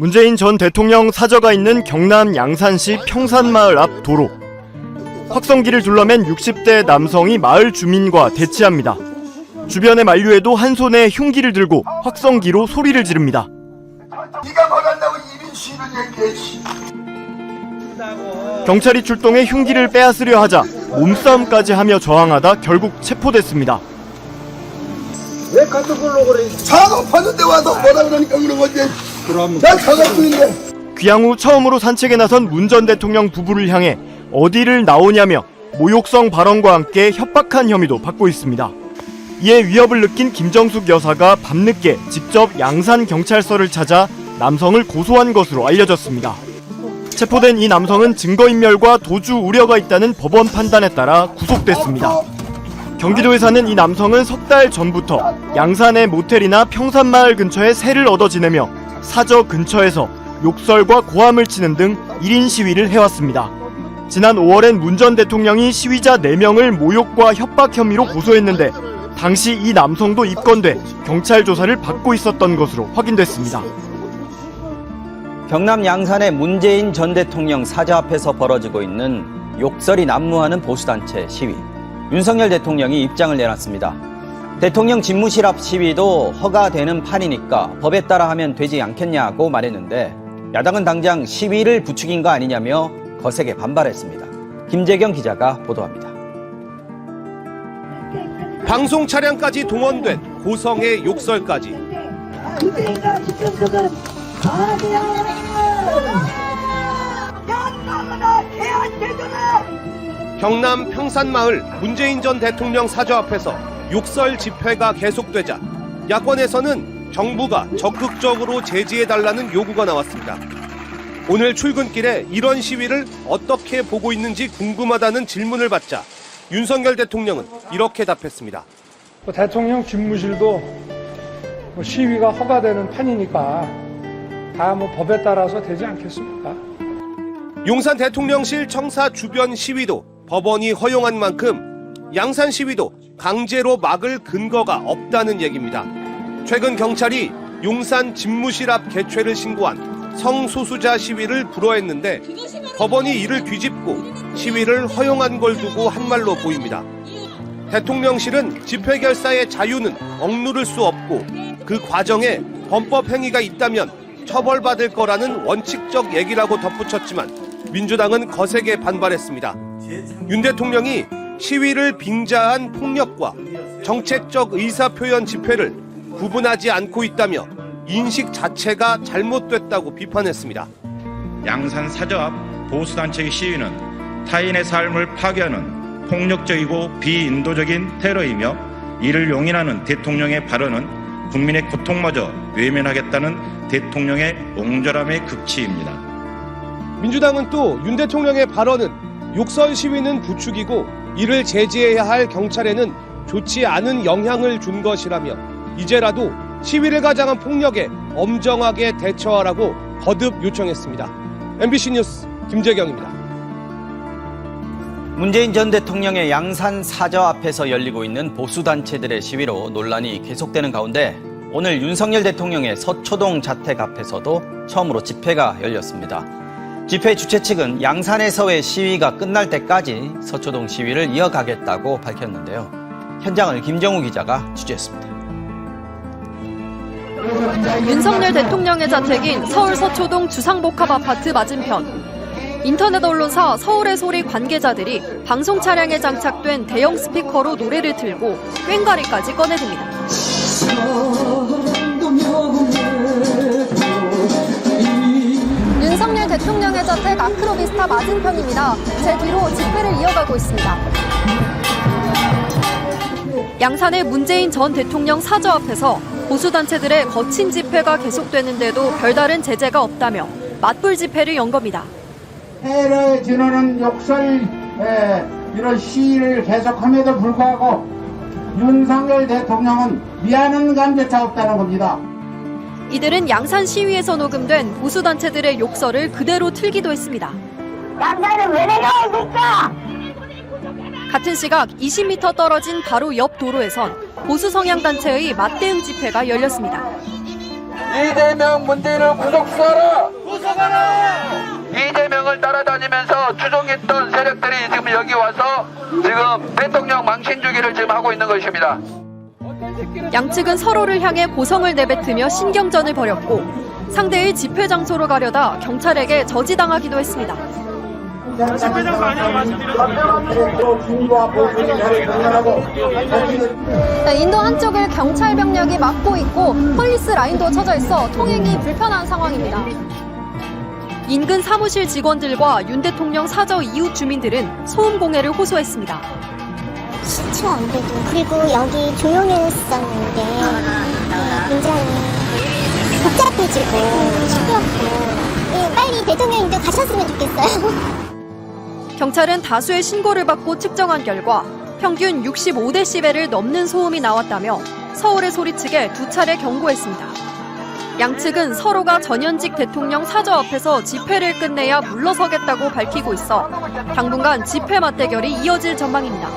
문재인 전 대통령 사저가 있는 경남 양산시 평산마을 앞 도로. 확성기를 둘러맨 60대 남성이 마을 주민과 대치합니다. 주변의 만류에도 한 손에 흉기를 들고 확성기로 소리를 지릅니다. 네가 말한다고 이민 씨를 얘기해. 경찰이 출동해 흉기를 빼앗으려 하자 몸싸움까지 하며 저항하다 결국 체포됐습니다. 왜 같은 걸로 그래? 차가 파는데 와서 뭐라 그러니까 그런 거지. 그럼 난 차가 쓰는데. 귀향 후 처음으로 산책에 나선 문 전 대통령 부부를 향해 어디를 나오냐며 모욕성 발언과 함께 협박한 혐의도 받고 있습니다. 이에 위협을 느낀 김정숙 여사가 밤늦게 직접 양산경찰서를 찾아 남성을 고소한 것으로 알려졌습니다. 체포된 이 남성은 증거인멸과 도주 우려가 있다는 법원 판단에 따라 구속됐습니다. 경기도에 사는 이 남성은 석 달 전부터 양산의 모텔이나 평산마을 근처에 세를 얻어 지내며 사저 근처에서 욕설과 고함을 치는 등 1인 시위를 해왔습니다. 지난 5월엔 문 전 대통령이 시위자 4명을 모욕과 협박 혐의로 고소했는데 당시 이 남성도 입건돼 경찰 조사를 받고 있었던 것으로 확인됐습니다. 경남 양산의 문재인 전 대통령 사저 앞에서 벌어지고 있는 욕설이 난무하는 보수단체 시위. 윤석열 대통령이 입장을 내놨습니다. 대통령 집무실 앞 시위도 허가되는 판이니까 법에 따라 하면 되지 않겠냐고 말했는데 야당은 당장 시위를 부추긴 거 아니냐며 거세게 반발했습니다. 김재경 기자가 보도합니다. 방송 차량까지 동원된 고성의 욕설까지. 경남 평산마을 문재인 전 대통령 사저 앞에서 욕설 집회가 계속되자 야권에서는 정부가 적극적으로 제지해달라는 요구가 나왔습니다. 오늘 출근길에 이런 시위를 어떻게 보고 있는지 궁금하다는 질문을 받자 윤석열 대통령은 이렇게 답했습니다. 대통령 집무실도 시위가 허가되는 판이니까 다 법에 따라서 되지 않겠습니까? 용산 대통령실 청사 주변 시위도 법원이 허용한 만큼 양산 시위도 강제로 막을 근거가 없다는 얘기입니다. 최근 경찰이 용산 집무실 앞 개최를 신고한 성소수자 시위를 불허했는데 법원이 이를 뒤집고 시위를 허용한 걸 두고 한 말로 보입니다. 대통령실은 집회 결사의 자유는 억누를 수 없고 그 과정에 범법 행위가 있다면 처벌받을 거라는 원칙적 얘기라고 덧붙였지만 민주당은 거세게 반발했습니다. 윤 대통령이 시위를 빙자한 폭력과 정책적 의사표현 집회를 구분하지 않고 있다며 인식 자체가 잘못됐다고 비판했습니다. 양산 사저 앞 보수단체의 시위는 타인의 삶을 파괴하는 폭력적이고 비인도적인 테러이며 이를 용인하는 대통령의 발언은 국민의 고통마저 외면하겠다는 대통령의 옹졸함의 극치입니다. 민주당은 또 윤 대통령의 발언은 욕설 시위는 부추기고 이를 제지해야 할 경찰에는 좋지 않은 영향을 준 것이라며 이제라도 시위를 가장한 폭력에 엄정하게 대처하라고 거듭 요청했습니다. MBC 뉴스 김재경입니다. 문재인 전 대통령의 양산 사저 앞에서 열리고 있는 보수단체들의 시위로 논란이 계속되는 가운데 오늘 윤석열 대통령의 서초동 자택 앞에서도 처음으로 집회가 열렸습니다. 집회 주최 측은 양산에서의 시위가 끝날 때까지 서초동 시위를 이어가겠다고 밝혔는데요. 현장을 김정우 기자가 취재했습니다. 윤석열 대통령의 자택인 서울 서초동 주상복합아파트 맞은편. 인터넷 언론사 서울의 소리 관계자들이 방송 차량에 장착된 대형 스피커로 노래를 틀고 꽹과리까지 꺼내듭니다. 윤석열 대통령의 자택 아크로비스타 맞은편입니다. 제 뒤로 집회를 이어가고 있습니다. 양산의 문재인 전 대통령 사저 앞에서 보수단체들의 거친 집회가 계속되는데도 별다른 제재가 없다며 맞불 집회를 연 겁니다. 해를 지르는 욕설 이런 시위를 계속함에도 불구하고 윤석열 대통령은 미안한 감조차 없다는 겁니다. 이들은 양산 시위에서 녹음된 보수단체들의 욕설을 그대로 틀기도 했습니다. 양산은 왜 내려와 있습니까? 같은 시각 20m 떨어진 바로 옆 도로에선 보수 성향단체의 맞대응 집회가 열렸습니다. 이재명 문재인을 구속수하라. 이재명을 따라다니면서 추종했던 세력들이 지금 여기 와서 지금 대통령 망신 주기를 지금 하고 있는 것입니다. 양측은 서로를 향해 고성을 내뱉으며 신경전을 벌였고 상대의 집회 장소로 가려다 경찰에게 저지당하기도 했습니다. 인도 한쪽을 경찰 병력이 막고 있고 폴리스 라인도 쳐져 있어 통행이 불편한 상황입니다. 인근 사무실 직원들과 윤 대통령 사저 이웃 주민들은 소음 공해를 호소했습니다. 싫죠, 아무래도. 그리고 여기 조용했었는데 굉장히 복잡해지고 시끄럽고 빨리 대통령님도 가셨으면 좋겠어요. 경찰은 다수의 신고를 받고 측정한 결과 평균 65데시벨을 넘는 소음이 나왔다며 서울의 소리 측에 2차례 경고했습니다. 양측은 서로가 전현직 대통령 사저 앞에서 집회를 끝내야 물러서겠다고 밝히고 있어 당분간 집회 맞대결이 이어질 전망입니다.